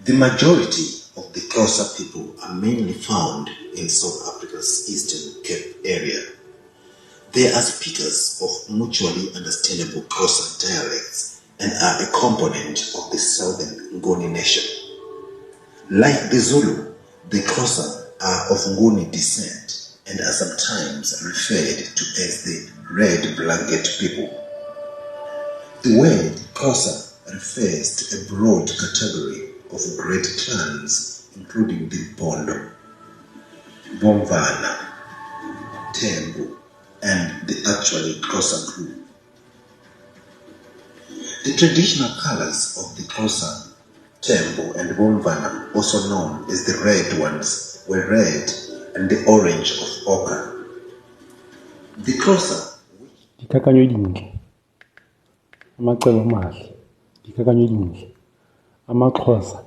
The majority of the Xhosa people are mainly found in South Africa's Eastern Cape area. They are speakers of mutually understandable Xhosa dialects and are a component of the Southern Nguni nation. Like the Zulu, the Xhosa are of Nguni descent and are sometimes referred to as the Red Blanket people. The word Xhosa refers to a broad category of great clans, including the Bondo, Bomvana, Tembu, and the actual Xhosa group. The traditional colors of the Xhosa, Tembu, and Bomvana, also known as the red ones, were red and the orange of ochre. The Xhosa, dikakanyo dintle amacebo amahle dikakanyo dintle amaXhosa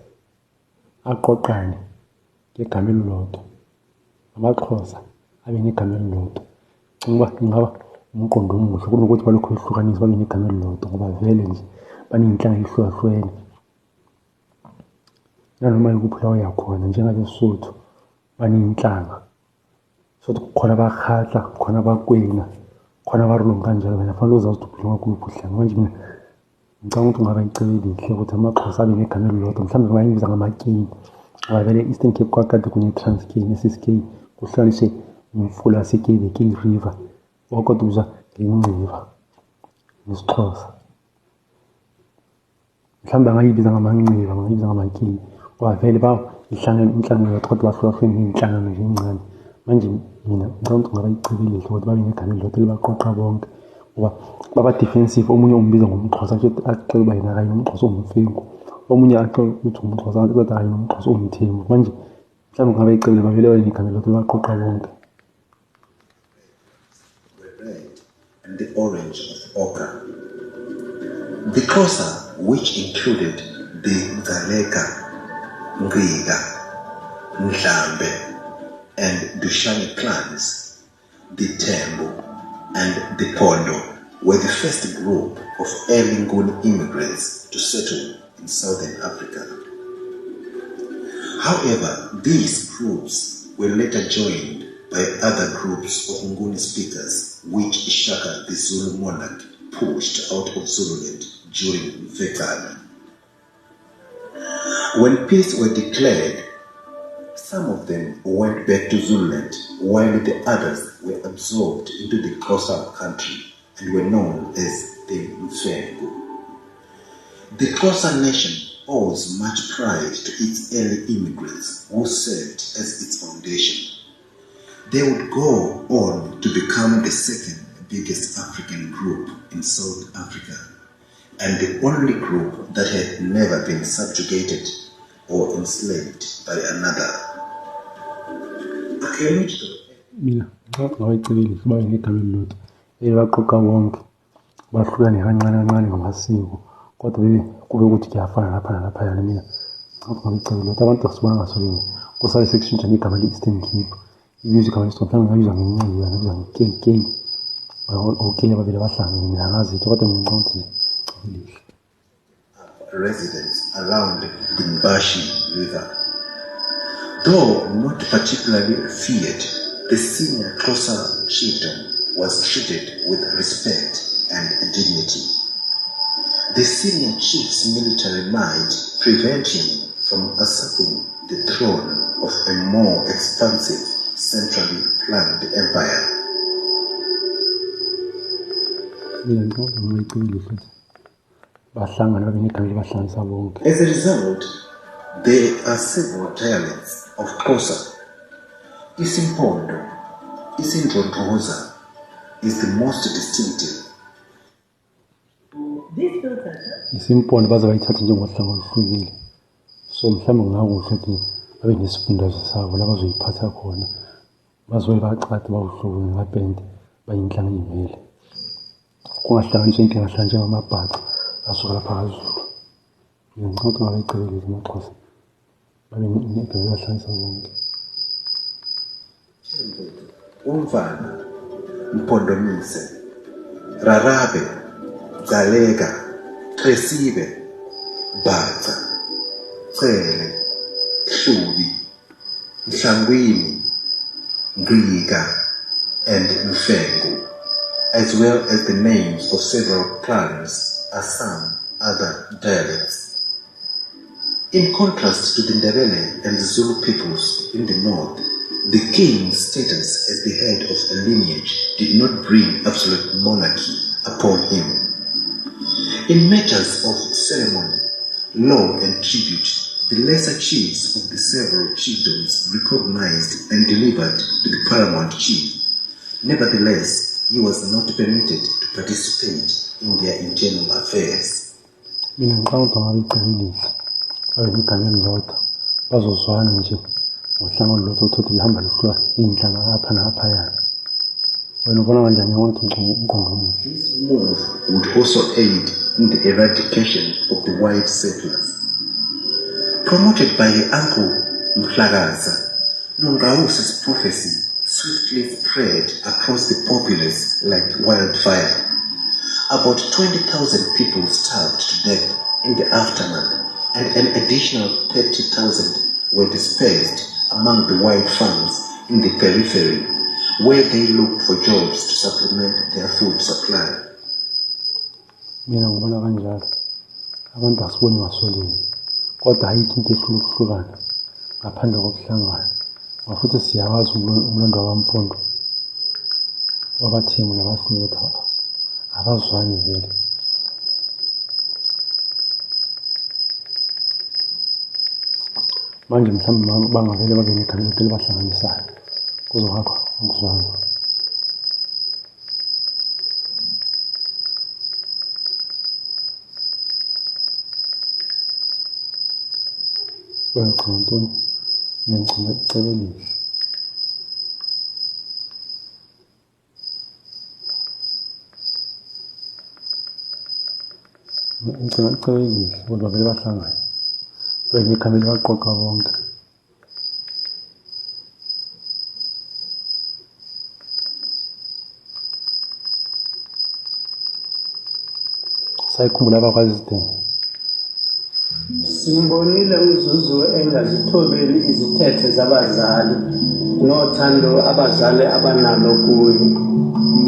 aqoqane ngegama elilodwa amaXhosa abe negama elilodwa cinga uba ingaba umqondo omuhle kunokuthi balokhu behlukanisa babe negama elilodwa ngoba vele nje baney'nhlanga ey'hlukahlukene nanoma yikuphi la uyakhona njengabeSuthu baney'nhlanga so kukhona abakhatla kukhona abakwena khona abarulungu kanjalo wena fanele uzazi ukuthi uphila ngakuphi uhlanga manje mina ngicabanga ukuthi ungaba icebo elihle ukuthi amaXhosa abe negama elilodwa mhlawumbe bangayibiza ngamaKei ngoba vele e-Eastern Cape kwakade kune-Transkei ne-Ciskei kuhlukaniswe umfula waseKei the Kei River wakade ubizwa ngeNciva ngesiXhosa mhlawumbe bangayibiza ngamaNciva bangayibiza ngamaKei ngoba vele inhlanga yodwa kodwa bahlukahlukene ngey'nhlangano nje ey'ncane manje mina ngicabanga ukuthi kungaba icebo elihle ukuthi babe negama elilodwa elibaqoqa bonke ngoba baba-defensive omunye umbiza ngomXhosa acele uba yena kanye nomXhosa owumfengu omunye acele ukuthi umXhosa kodwa kanye nomXhosa owumthembu manje mhlawumbe kungaba icebo bavele babe negama elilodwa elibaqoqa bonke. And the orange of ochre. The Xhosa, which included the Ngaleka, Ngqiga, Ndlambe, and Dushani clans, the Tembu, and the Pondo, were the first group of early Nguni immigrants to settle in Southern Africa. However, these groups were later joined by other groups of Nguni speakers, which Shaka the Zulu monarch pushed out of Zululand during Vekana. When peace was declared, some of them went back to Zululand, while the others were absorbed into the Xhosa country and were known as the Mfengu. The Xhosa nation owes much pride to its early immigrants who served as its foundation. They would go on to become the second biggest African group in South Africa and the only group that had never been subjugated or enslaved by another. Mina ngicabanga icebo elihle babe negama elilodwa elibaqoqa bonke bahlukane kancane kancane ngamasiko kodwa kube ukuthi kuyafana lapha nalaphayana mina ngicabanga icebo elihle abantu asibona ngasolinye kusale sekushintsha negama le-Eastern Cape ibiza igama lesithoba mhlawumbe ngabizwa ngeNciva ngabizwa ngeKei okei ababili abahlangene mina angazi-ke kodwa mina ngicabanga ukuthi icebo elihle. Residents around the Mbashi River. Though not particularly feared, the senior Xhosa chieftain was treated with respect and dignity. The senior chief's military might prevented him from usurping the throne of a more expansive, centrally planned empire. As a result, there are several dialects of Xhosa. Isimpondo, Isindlondloza is the most distinctive. Isimpondo baze bayithathe njengohlanga oluhlukile so mhlawumbe kungakuhle ukuthi babe nesifundazwe sabo la bazoyiphatha khona bazobe bacade bawuhlukile ngapende bayinhlanga ey'mele kungahlanganiswa into engahlala njengamabhaca asuka lapha kaZulu. Mina ngicabanga ukuthi ngaba icebo elihle amaXhosa babe negama elibahlanganisa bonke. Umvana, Mpondomise, Rarabe, Ngaleka, Xesibe, Bhaca, Cele, Hlubi, Mhlangwini, Ngqika, and Mfengu, as well as the names of several clans are some other dialects. In contrast to the Ndebele and the Zulu peoples in the north, the king's status as the head of a lineage did not bring absolute monarchy upon him. In matters of ceremony, law, and tribute, the lesser chiefs of the several chiefdoms recognized and delivered to the paramount chief. Nevertheless, he was not permitted to participate in their internal affairs. Mina ngicabanga ukuthi ngabe igama elilodwa bazozwana nje ngohlanga olulodwa uthothe lihamba lihlwa iy'nhlanga apha naphayana. Wena ubona kanjani ukuthi umqondo omuhle? This move would also aid in the eradication of the white settlers. Promoted by Uncle Mhlakaza, Nongausi's prophecy swiftly spread across the populace like wildfire. About 20,000 people starved to death in the aftermath, and an additional 30,000 were dispersed among the white farms in the periphery, where they looked for jobs to supplement their food supply. Mina ngibona kanjalo abantu asiboni ngasoleni kodwa ayikho into ehlula ukuhlukana ngaphandle kokuhlangana ngafuthi siyawazi umlando wabampondo wabathemu nabahlutha abazwani vele. Manje mhlawumbe bangavele babe negama elibahlanganisayo kuzokwakha ukuzwana. Wena ucabanga ntoni? Mina ngicabanga icebo elihle. Ngicabanga icebo elihle kodwa vele bahlangane babe negama elibaqoqa bonke. Sayikhumbula abakwazi izidingo. Simbonile uZuzu engazithobeli izithethe zabazali nothando abazali abanalo kuye.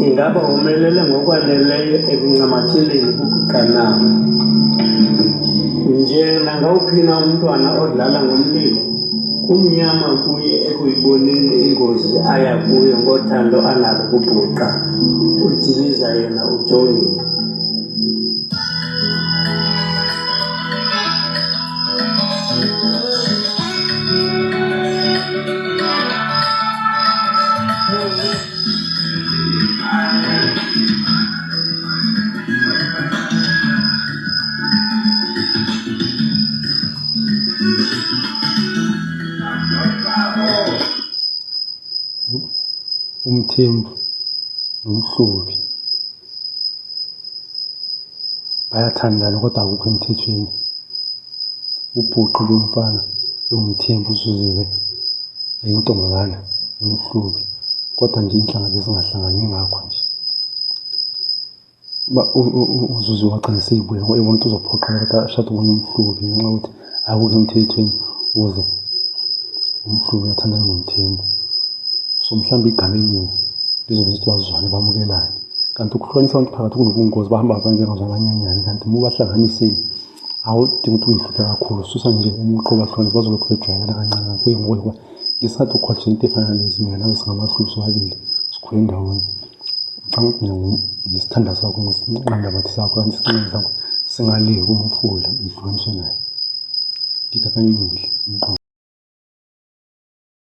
Ingaba umelele ngokwaneleyo ekuncamatheleni ukuganana. Nje nangawuphina umntwana odlala ngomlilo, kumnyama kuye ekuyiboneni ingozi aya kuyo ngothando analo kubhuqa. Udiliza yena ujongile. Umthembu nomhlubi bayathandana kodwa akukho emthethweni. Ubhuqu lomfana lomthembu uzuziwe eyintombazana nomhlubi kodwa nje inhlanga bezingahlangani ngakho nje. uZuzu wagcina seyibuya ngoba ebona ukuthi uzophoqeleka ukuthi ashade omunye umhlubi ngenxa yokuthi akukho emthethweni ukuze umhlubi athandane nomthembu. So mhlawumbe igama elinye lizobe lithi bazwane bamukelane, kanti ukuhlukanisa abantu phakathi kunobungozi bahamba abantu bengazwa abanyanyane, kanti uma bahlanganisile awudingi ukuthi uyihluke kakhulu, susa nje umuqo bahlukanisa bazolokhu bejwayelana kancane kuye ngokuba ngesikhathi ukhohlisa into efana nalezi mina nawe singamahlubi sobabili sikhule ndawonye. Ngicabanga ukuthi mina ngisithanda sakho ngisinqandabathi sakho kanti isinqindi sakho singale kumfula ngihlukaniswe naye. Dikakanye ngihle umqondo.